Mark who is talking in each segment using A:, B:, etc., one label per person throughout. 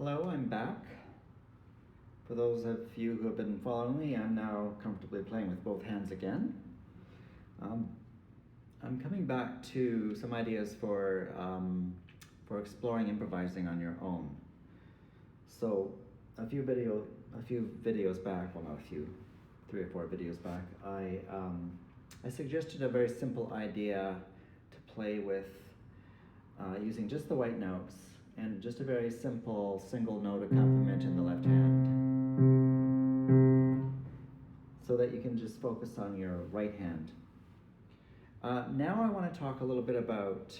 A: Hello, I'm back. For those of you who have been following me, I'm now comfortably playing with both hands again. I'm coming back to some ideas for exploring improvising on your own. So a few videos back, well not a few, 3 or 4 videos back, I suggested a very simple idea to play with using just the white notes and just a very simple single note accompaniment in the left hand, so that you can just focus on your right hand. Now I want to talk a little bit about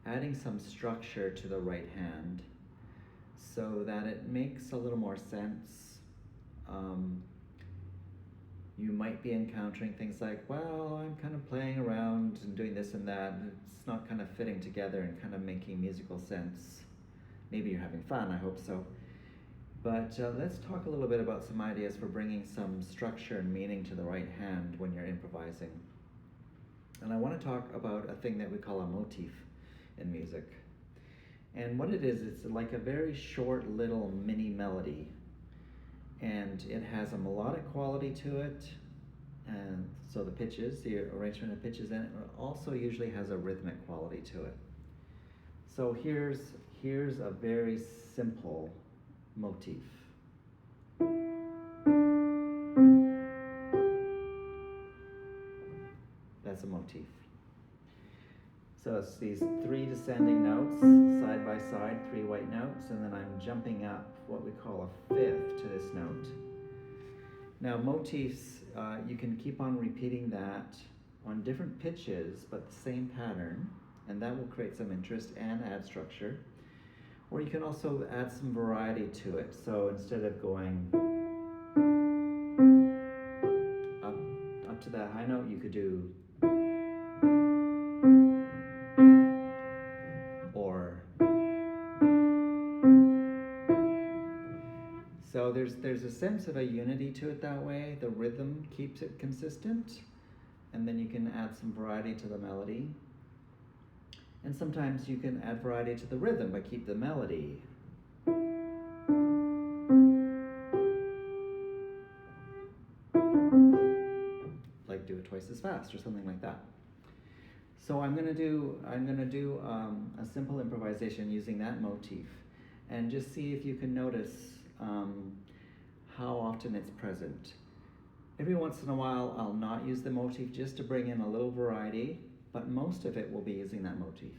A: adding some structure to the right hand so that it makes a little more sense. You might be encountering things like, well, I'm kind of playing around and doing this and that, and it's not kind of fitting together and kind of making musical sense. Maybe you're having fun, I hope so. But let's talk a little bit about some ideas for bringing some structure and meaning to the right hand when you're improvising. And I want to talk about a thing that we call a motif in music. And what it is, it's like a very short little mini melody. And it has a melodic quality to it, and so the pitches, the arrangement of pitches, and it also usually has a rhythmic quality to it. So here's a very simple motif. That's a motif. So it's these 3 descending notes, side by side, 3 white notes, and then I'm jumping up what we call a 5th to this note. Now motifs, you can keep on repeating that on different pitches, but the same pattern, and that will create some interest and add structure. Or you can also add some variety to it. So instead of going up to that high note, you could do, or. So there's a sense of a unity to it that way. The rhythm keeps it consistent, and then you can add some variety to the melody. And sometimes you can add variety to the rhythm, but keep the melody. Like do it twice as fast or something like that. So I'm gonna do a simple improvisation using that motif, and just see if you can notice how often it's present. Every once in a while I'll not use the motif just to bring in a little variety, but most of it will be using that motif.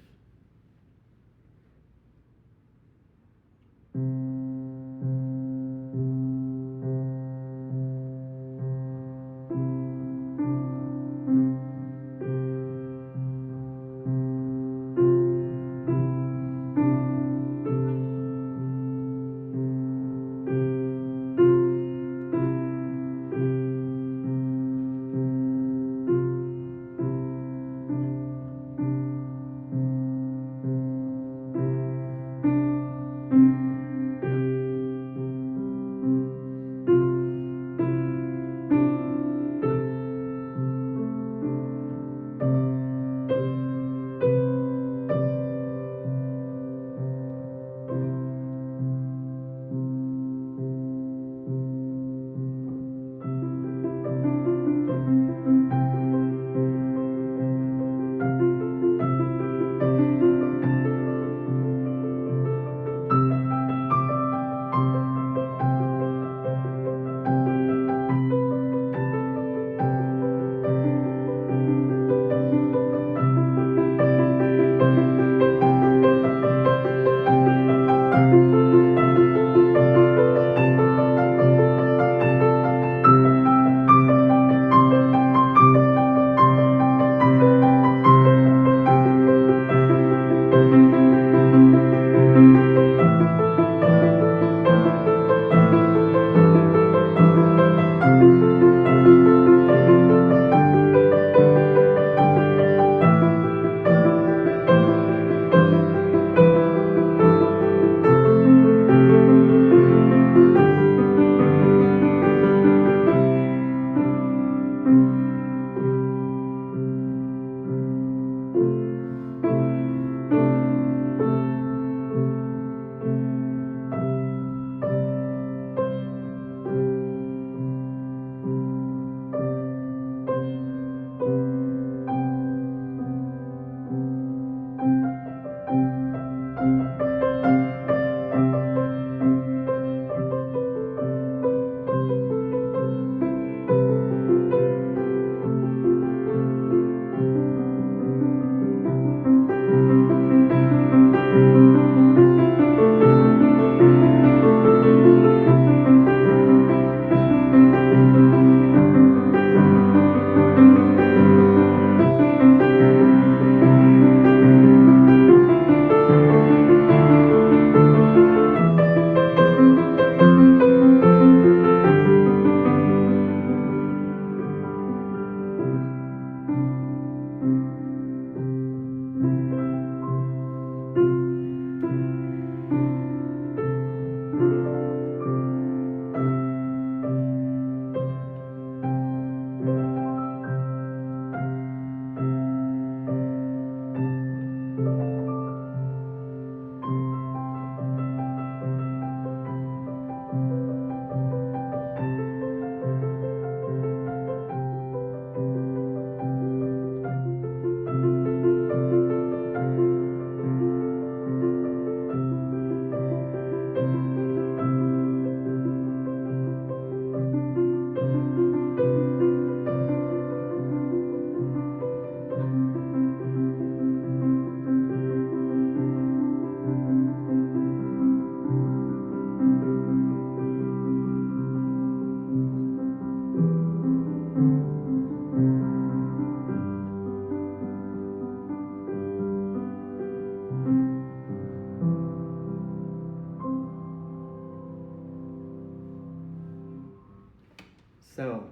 A: So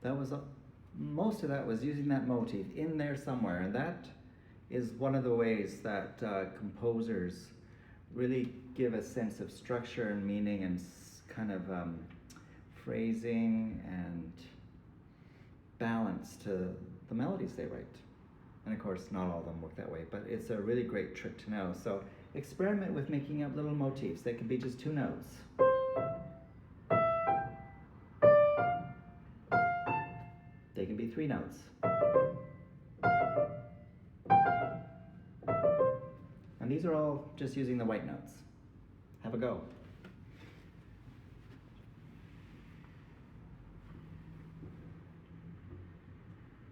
A: that was most of that was using that motif in there somewhere, and that is one of the ways that composers really give a sense of structure and meaning and kind of phrasing and balance to the melodies they write. And of course, not all of them work that way, but it's a really great trick to know. So experiment with making up little motifs. They can be just 2 notes. They can be 3 notes. And these are all just using the white notes. Have a go.